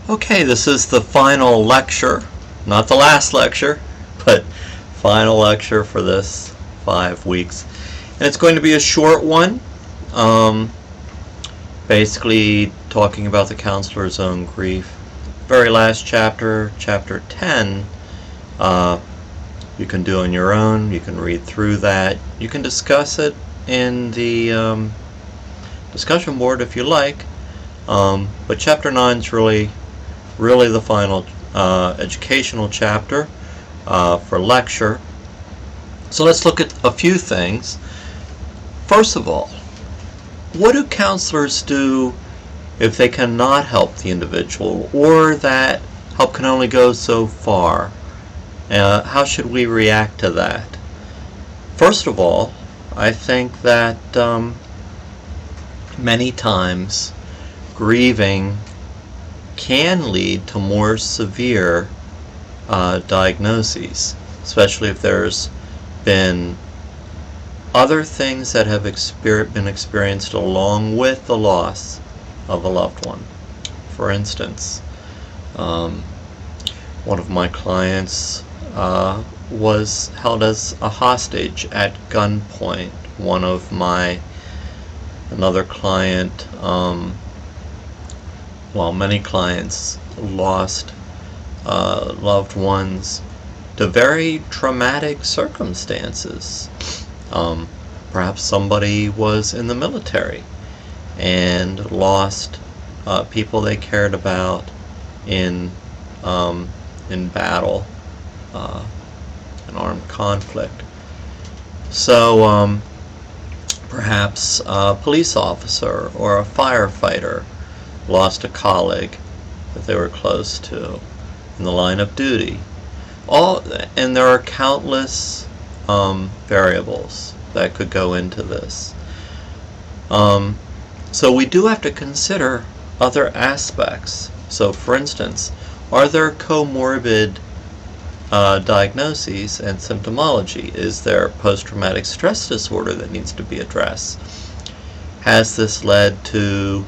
Okay, this is the final lecture, not the last lecture, but final lecture for this 5 weeks. And it's going to be a short one, basically talking about the counselor's own grief. Very last chapter, chapter 10, you can do on your own. You can read through that. You can discuss it in the discussion board if you like. But chapter 9 is really the final educational chapter for lecture. So let's look at a few things. First of all, what do counselors do if they cannot help the individual, or that help can only go so far? How should we react to that? First of all, I think that many times grieving can lead to more severe diagnoses, especially if there's been other things that have been experienced along with the loss of a loved one. For instance, one of my clients was held as a hostage at gunpoint. Another client, many clients lost loved ones to very traumatic circumstances. Perhaps somebody was in the military and lost people they cared about in battle, an armed conflict. So perhaps a police officer or a firefighter lost a colleague that they were close to in the line of duty. And there are countless variables that could go into this. So we do have to consider other aspects. So for instance, are there comorbid diagnoses and symptomology? Is there post-traumatic stress disorder that needs to be addressed? Has this led to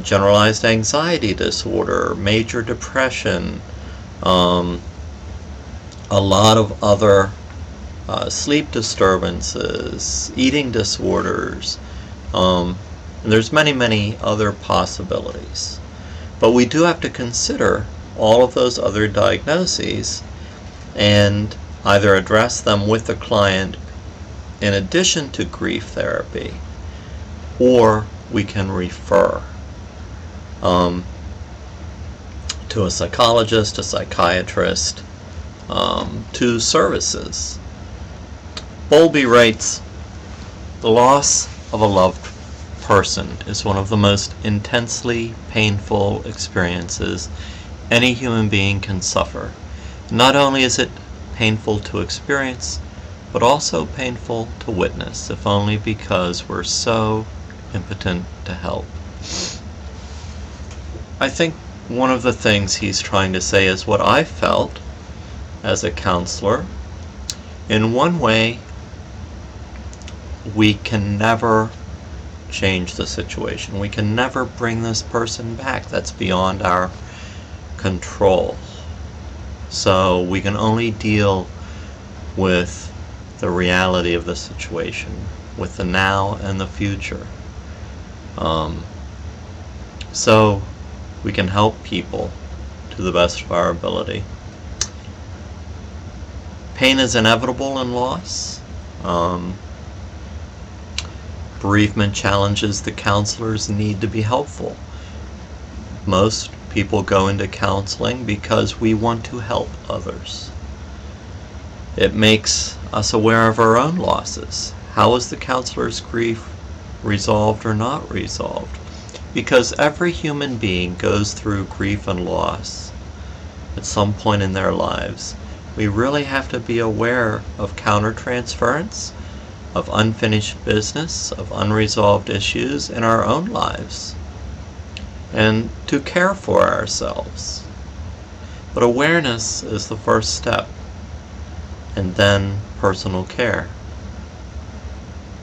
generalized anxiety disorder, major depression, a lot of other sleep disturbances, eating disorders, and there's many other possibilities. But we do have to consider all of those other diagnoses and either address them with the client in addition to grief therapy, or we can refer to a psychologist, a psychiatrist, to services. Bowlby writes, "The loss of a loved person is one of the most intensely painful experiences any human being can suffer. Not only is it painful to experience, but also painful to witness, if only because we're so impotent to help." I think one of the things he's trying to say is what I felt as a counselor. In one way, we can never change the situation. We can never bring this person back. That's beyond our control. So we can only deal with the reality of the situation, with the now and the future. So we can help people to the best of our ability. Pain is inevitable in loss. Bereavement challenges the counselor's need to be helpful. Most people go into counseling because we want to help others. It makes us aware of our own losses. How is the counselor's grief resolved or not resolved? Because every human being goes through grief and loss at some point in their lives. We really have to be aware of countertransference, of unfinished business, of unresolved issues in our own lives, and to care for ourselves. But awareness is the first step, and then personal care.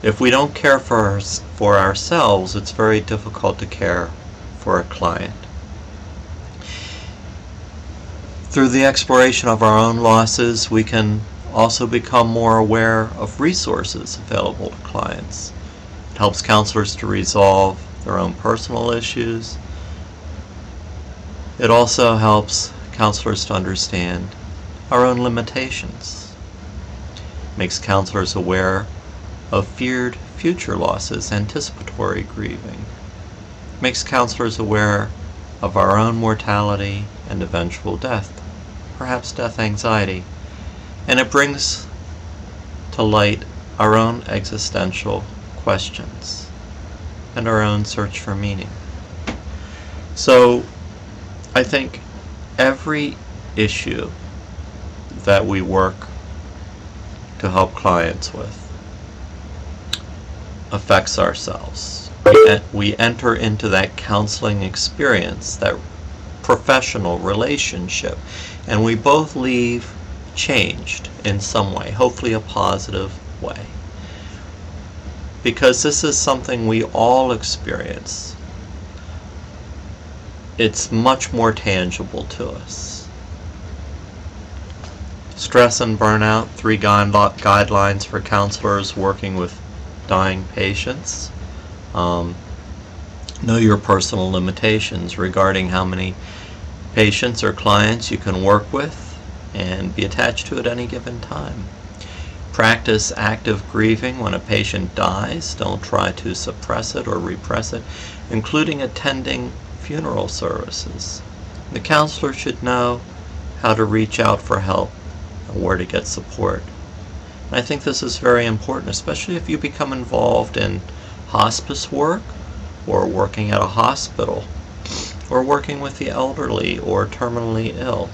If we don't care for ourselves, it's very difficult to care for a client. Through the exploration of our own losses, we can also become more aware of resources available to clients. It helps counselors to resolve their own personal issues. It also helps counselors to understand our own limitations. It makes counselors aware of feared future losses, anticipatory grieving. It makes counselors aware of our own mortality and eventual death, perhaps death anxiety. And it brings to light our own existential questions and our own search for meaning. So I think every issue that we work to help clients with affects ourselves. We enter into that counseling experience, that professional relationship, and we both leave changed in some way, hopefully a positive way. Because this is something we all experience. It's much more tangible to us. Stress and burnout, 3 guidelines for counselors working with dying patients. Know your personal limitations regarding how many patients or clients you can work with and be attached to at any given time. Practice active grieving when a patient dies. Don't try to suppress it or repress it, including attending funeral services. The counselor should know how to reach out for help and where to get support. And I think this is very important, especially if you become involved in hospice work, or working at a hospital, or working with the elderly or terminally ill.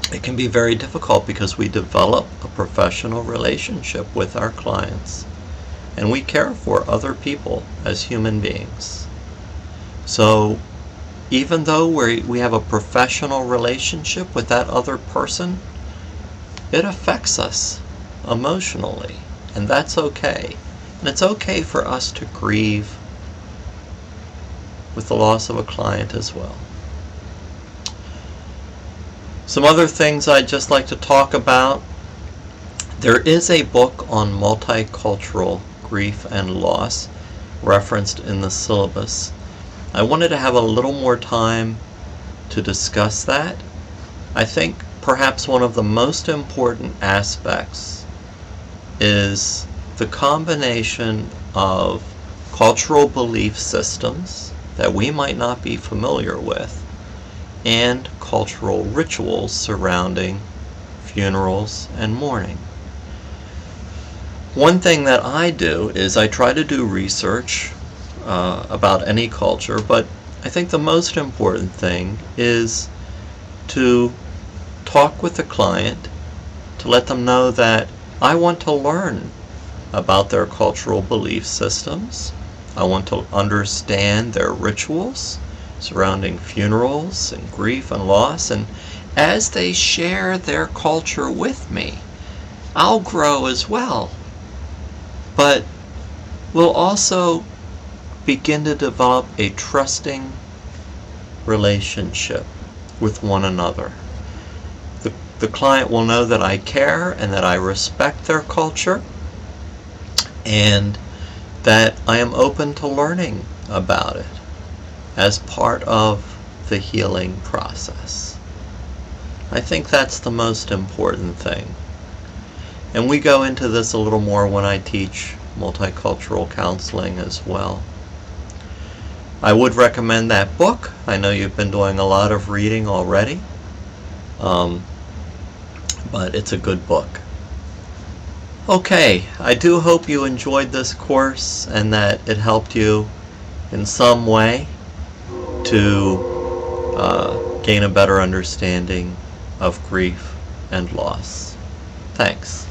It can be very difficult because we develop a professional relationship with our clients, and we care for other people as human beings. So even though we have a professional relationship with that other person, it affects us emotionally, and that's okay. And it's okay for us to grieve with the loss of a client as well. Some other things I'd just like to talk about. There is a book on multicultural grief and loss referenced in the syllabus. I wanted to have a little more time to discuss that. I think perhaps one of the most important aspects is the combination of cultural belief systems that we might not be familiar with and cultural rituals surrounding funerals and mourning. One thing that I do is I try to do research about any culture, but I think the most important thing is to talk with the client, to let them know that I want to learn about their cultural belief systems. I want to understand their rituals surrounding funerals and grief and loss, and as they share their culture with me, I'll grow as well. But we'll also begin to develop a trusting relationship with one another. The client will know that I care and that I respect their culture, and that I am open to learning about it as part of the healing process. I think that's the most important thing. And we go into this a little more when I teach multicultural counseling as well. I would recommend that book. I know you've been doing a lot of reading already, but it's a good book. Okay, I do hope you enjoyed this course and that it helped you in some way to gain a better understanding of grief and loss. Thanks.